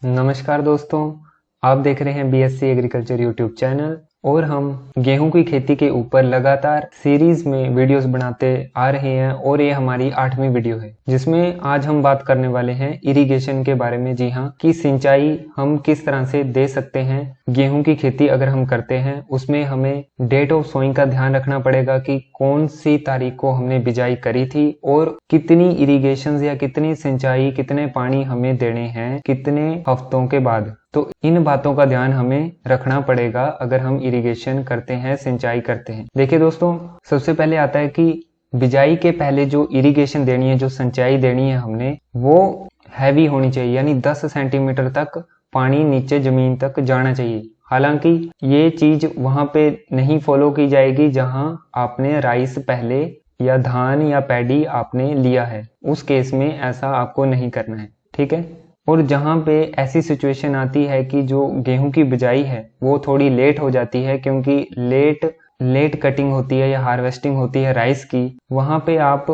नमस्कार दोस्तों, आप देख रहे हैं बीएससी एग्रीकल्चर यूट्यूब चैनल और हम गेहूं की खेती के ऊपर लगातार सीरीज में वीडियोस बनाते आ रहे हैं और ये हमारी 8वीं वीडियो है जिसमें आज हम बात करने वाले हैं इरिगेशन के बारे में। जी हाँ, कि सिंचाई हम किस तरह से दे सकते हैं। गेहूं की खेती अगर हम करते हैं उसमें हमें डेट ऑफ सोइंग का ध्यान रखना पड़ेगा कि कौन सी तारीख को हमने बिजाई करी थी और कितनी इरिगेशन या कितनी सिंचाई, कितने पानी हमें देने हैं, कितने हफ्तों के बाद। तो इन बातों का ध्यान हमें रखना पड़ेगा अगर हम इरिगेशन करते हैं, सिंचाई करते हैं। देखिए दोस्तों, सबसे पहले आता है कि बिजाई के पहले जो इरिगेशन देनी है, जो सिंचाई देनी है हमने, वो हैवी होनी चाहिए, यानी 10 सेंटीमीटर तक पानी नीचे जमीन तक जाना चाहिए। हालांकि ये चीज वहां पे नहीं फॉलो की जाएगी जहां आपने राइस पहले या धान या पैडी आपने लिया है, उस केस में ऐसा आपको नहीं करना है, ठीक है। और जहां पे ऐसी सिचुएशन आती है कि जो गेहूं की बिजाई है वो थोड़ी लेट हो जाती है क्योंकि लेट कटिंग होती है या हार्वेस्टिंग होती है राइस की, वहां पे आप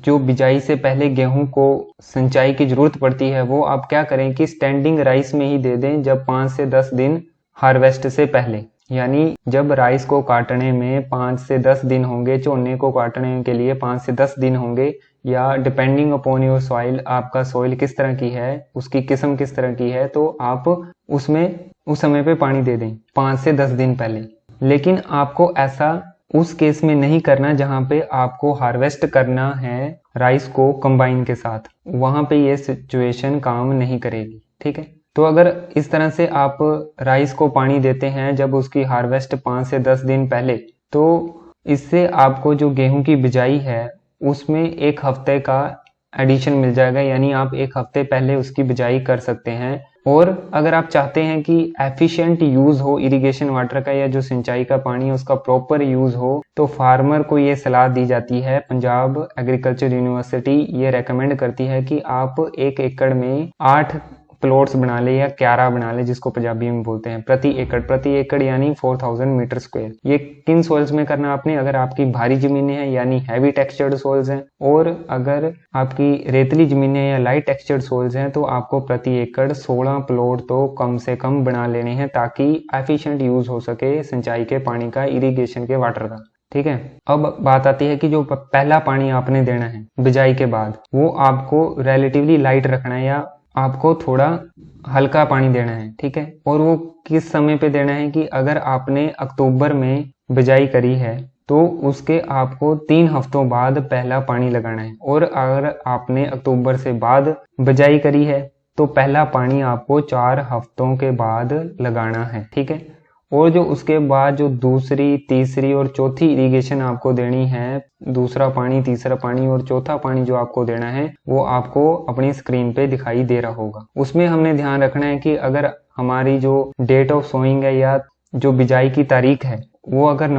जो बिजाई से पहले गेहूं को सिंचाई की जरूरत पड़ती है वो आप क्या करें कि स्टैंडिंग राइस में ही दे दें जब 5 से 10 दिन हार्वेस्ट से पहले, यानी जब राइस को काटने में 5 से 10 दिन होंगे, झोने को काटने के लिए 5 से 10 दिन होंगे, या डिपेंडिंग अपॉन योर सॉइल, आपका सॉइल किस तरह की है, उसकी किस्म किस तरह की है, तो आप उसमें उस समय पे पानी दे दें 5 से 10 दिन पहले। लेकिन आपको ऐसा उस केस में नहीं करना जहां पे आपको हार्वेस्ट करना है राइस को कंबाइन के साथ, वहां पे ये सिचुएशन काम नहीं करेगी, ठीक है। तो अगर इस तरह से आप राइस को पानी देते हैं जब उसकी हार्वेस्ट 5 से 10 दिन पहले, तो इससे आपको जो गेहूं की बिजाई है उसमें 1 हफ्ते का एडिशन मिल जाएगा, यानी आप 1 हफ्ते पहले उसकी बिजाई कर सकते हैं। और अगर आप चाहते हैं कि एफिशिएंट यूज हो इरिगेशन वाटर का या जो सिंचाई का पानी है उसका प्रॉपर यूज हो, तो फार्मर को ये सलाह दी जाती है, पंजाब एग्रीकल्चर यूनिवर्सिटी ये रेकमेंड करती है कि आप 1 एकड़ में 8 प्लॉट्स बना ले या क्यारा बना ले, जिसको पंजाबी में बोलते हैं, प्रति एकड़ यानी 4000 मीटर स्क्वायर। ये किन सॉइल्स में करना आपने, अगर आपकी भारी जमीनें हैं यानी हैवी टेक्सचर्ड सॉइल्स हैं, और अगर आपकी रेतली जमीनें या लाइट टेक्सचर्ड सॉइल्स हैं तो आपको प्रति एकड़ 16 प्लॉट तो कम से कम बना लेने हैं ताकि एफिशिएंट यूज हो सके सिंचाई के पानी का, इरिगेशन के वाटर का, ठीक है। अब बात आती है कि जो पहला पानी आपने देना है बिजाई के बाद, वो आपको रिलेटिवली लाइट रखना है या आपको थोड़ा हल्का पानी देना है, ठीक है। और वो किस समय पे देना है कि अगर आपने अक्टूबर में बिजाई करी है तो उसके आपको 3 हफ्तों बाद पहला पानी लगाना है, और अगर आपने अक्टूबर से बाद बिजाई करी है तो पहला पानी आपको 4 हफ्तों के बाद लगाना है, ठीक है। और जो उसके बाद जो दूसरी, तीसरी और चौथी इरिगेशन आपको देनी है, दूसरा पानी, तीसरा पानी और चौथा पानी जो आपको देना है, वो आपको अपनी स्क्रीन पे दिखाई दे रहा होगा। उसमें हमने ध्यान रखना है कि अगर हमारी जो डेट ऑफ सोइंग है या जो बिजाई की तारीख है वो अगर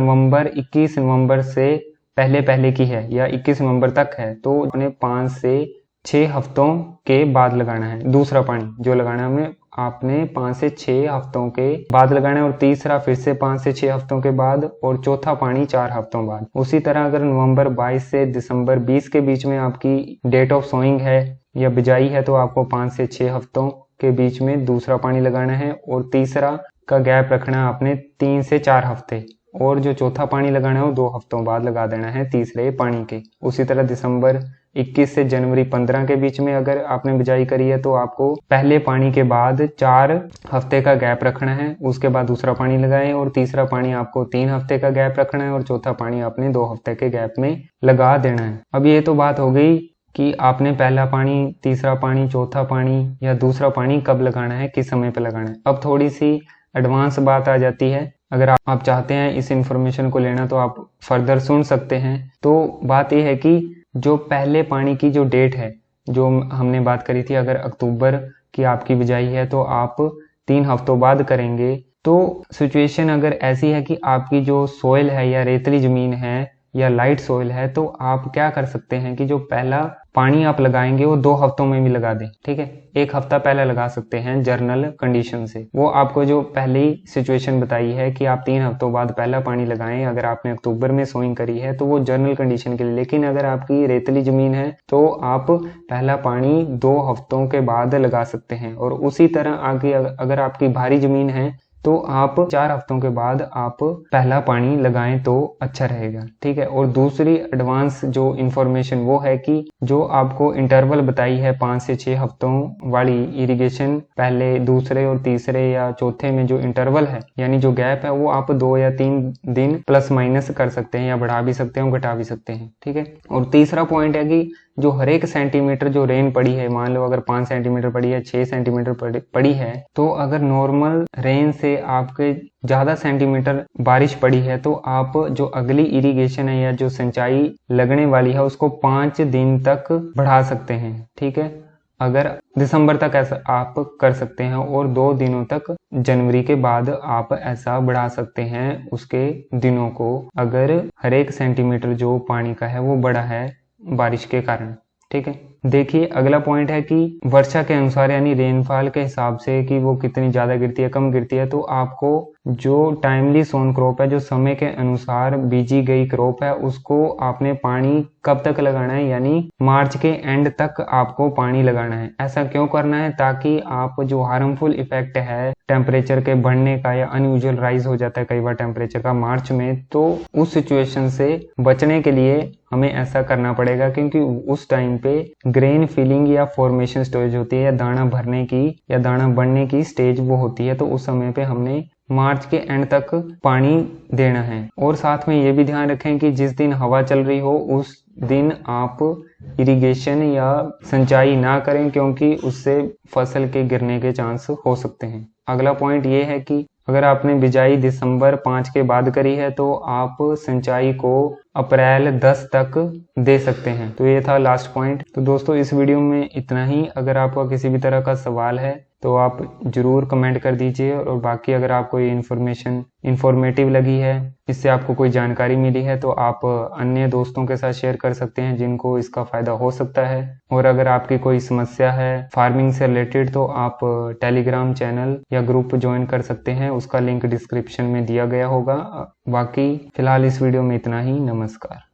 21 नवंबर से पहले की है या 21 नवंबर तक है, तो उन्हें 5 से 6 हफ्तों के बाद लगाना है। दूसरा पानी जो लगाना है हमें, आपने 5 से 6 हफ्तों के बाद लगाना है, और तीसरा फिर से 5 से 6 हफ्तों के बाद, और चौथा पानी 4 हफ्तों बाद। उसी तरह अगर नवंबर 22 से दिसंबर 20 के बीच में आपकी डेट ऑफ सोइंग है या बिजाई है तो आपको 5 से 6 हफ्तों के बीच में दूसरा पानी लगाना है, और तीसरा का गैप रखना है आपने 3 से 4 हफ्ते, और जो चौथा पानी लगाना है वो 2 हफ्तों बाद लगा देना है तीसरे पानी के। उसी तरह दिसंबर 21 से जनवरी 15 के बीच में अगर आपने बिजाई करी है तो आपको पहले पानी के बाद 4 हफ्ते का गैप रखना है, उसके बाद दूसरा पानी लगाएं, और तीसरा पानी आपको 3 हफ्ते का गैप रखना है, और चौथा पानी आपने 2 हफ्ते के गैप में लगा देना है। अब ये तो बात हो गई कि आपने पहला पानी, तीसरा पानी, चौथा पानी या दूसरा पानी कब लगाना है, किस समय पे लगाना है। अब थोड़ी सी एडवांस बात आ जाती है, अगर आप चाहते हैं इस इंफॉर्मेशन को लेना तो आप फर्दर सुन सकते हैं। तो बात यह है कि जो पहले पानी की जो डेट है, जो हमने बात करी थी, अगर अक्टूबर की आपकी बिजाई है तो आप 3 हफ्तों बाद करेंगे। तो सिचुएशन अगर ऐसी है कि आपकी जो सोइल है या रेतली जमीन है या लाइट सॉइल है तो आप क्या कर सकते हैं कि जो पहला पानी आप लगाएंगे वो 2 हफ्तों में भी लगा दें, ठीक है। 1 हफ्ता पहले लगा सकते हैं जर्नल कंडीशन से। वो आपको जो पहली सिचुएशन बताई है कि आप 3 हफ्तों बाद पहला पानी लगाएं, अगर आपने अक्टूबर में सोइंग करी है तो वो जर्नल कंडीशन के लिए। लेकिन अगर आपकी रेतली जमीन है तो आप पहला पानी 2 हफ्तों के बाद लगा सकते हैं। और उसी तरह आगे अगर आपकी भारी जमीन है तो आप 4 हफ्तों के बाद आप पहला पानी लगाएं तो अच्छा रहेगा, ठीक है। और दूसरी एडवांस जो इंफॉर्मेशन वो है कि जो आपको इंटरवल बताई है 5 से 6 हफ्तों वाली इरिगेशन, पहले, दूसरे और तीसरे या चौथे में जो इंटरवल है यानी जो गैप है वो आप 2 या 3 दिन प्लस माइनस कर सकते हैं या बढ़ा भी सकते हैं और घटा भी सकते हैं, ठीक है। और तीसरा पॉइंट है कि जो हर एक सेंटीमीटर जो रेन पड़ी है, मान लो अगर 5 सेंटीमीटर पड़ी है, 6 सेंटीमीटर पड़ी है, तो अगर नॉर्मल रेन से आपके ज्यादा सेंटीमीटर बारिश पड़ी है तो आप जो अगली इरिगेशन है या जो सिंचाई लगने वाली है उसको 5 दिन तक बढ़ा सकते हैं, ठीक है। अगर दिसंबर तक ऐसा आप कर सकते हैं और 2 दिनों तक जनवरी के बाद आप ऐसा बढ़ा सकते हैं उसके दिनों को, अगर हर एक सेंटीमीटर जो पानी का है वो बढ़ा है बारिश के कारण, ठीक है। देखिए अगला पॉइंट है कि वर्षा के अनुसार यानी रेनफॉल के हिसाब से कि वो कितनी ज्यादा गिरती है कम गिरती है, तो आपको जो टाइमली सोन क्रॉप है, जो समय के अनुसार बीजी गई क्रॉप है, उसको आपने पानी कब तक लगाना है, यानी मार्च के एंड तक आपको पानी लगाना है। ऐसा क्यों करना है? ताकि आप जो हार्मफुल इफेक्ट है टेम्परेचर के बढ़ने का या अनयूजुअल राइज हो जाता है कई बार टेम्परेचर का मार्च में, तो उस सिचुएशन से बचने के लिए हमें ऐसा करना पड़ेगा, क्योंकि उस टाइम पे ग्रेन फिलिंग या फॉर्मेशन स्टेज होती है या दाना भरने की या दाना बढ़ने की स्टेज वो होती है, तो उस समय पे हमने मार्च के एंड तक पानी देना है। और साथ में ये भी ध्यान रखें कि जिस दिन हवा चल रही हो उस दिन आप इरिगेशन या सिंचाई ना करें, क्योंकि उससे फसल के गिरने के चांस हो सकते हैं। अगला पॉइंट ये है कि अगर आपने बिजाई दिसंबर 5 के बाद करी है तो आप सिंचाई को अप्रैल 10 तक दे सकते हैं। तो ये था लास्ट पॉइंट। तो दोस्तों इस वीडियो में इतना ही। अगर आपका किसी भी तरह का सवाल है तो आप जरूर कमेंट कर दीजिए, और बाकी अगर आपको ये इन्फॉर्मेशन इंफॉर्मेटिव लगी है, इससे आपको कोई जानकारी मिली है, तो आप अन्य दोस्तों के साथ शेयर कर सकते हैं जिनको इसका फायदा हो सकता है। और अगर आपकी कोई समस्या है फार्मिंग से रिलेटेड तो आप टेलीग्राम चैनल या ग्रुप ज्वाइन कर सकते हैं, उसका लिंक डिस्क्रिप्शन में दिया गया होगा। बाकी फिलहाल इस वीडियो में इतना ही। नमस्कार।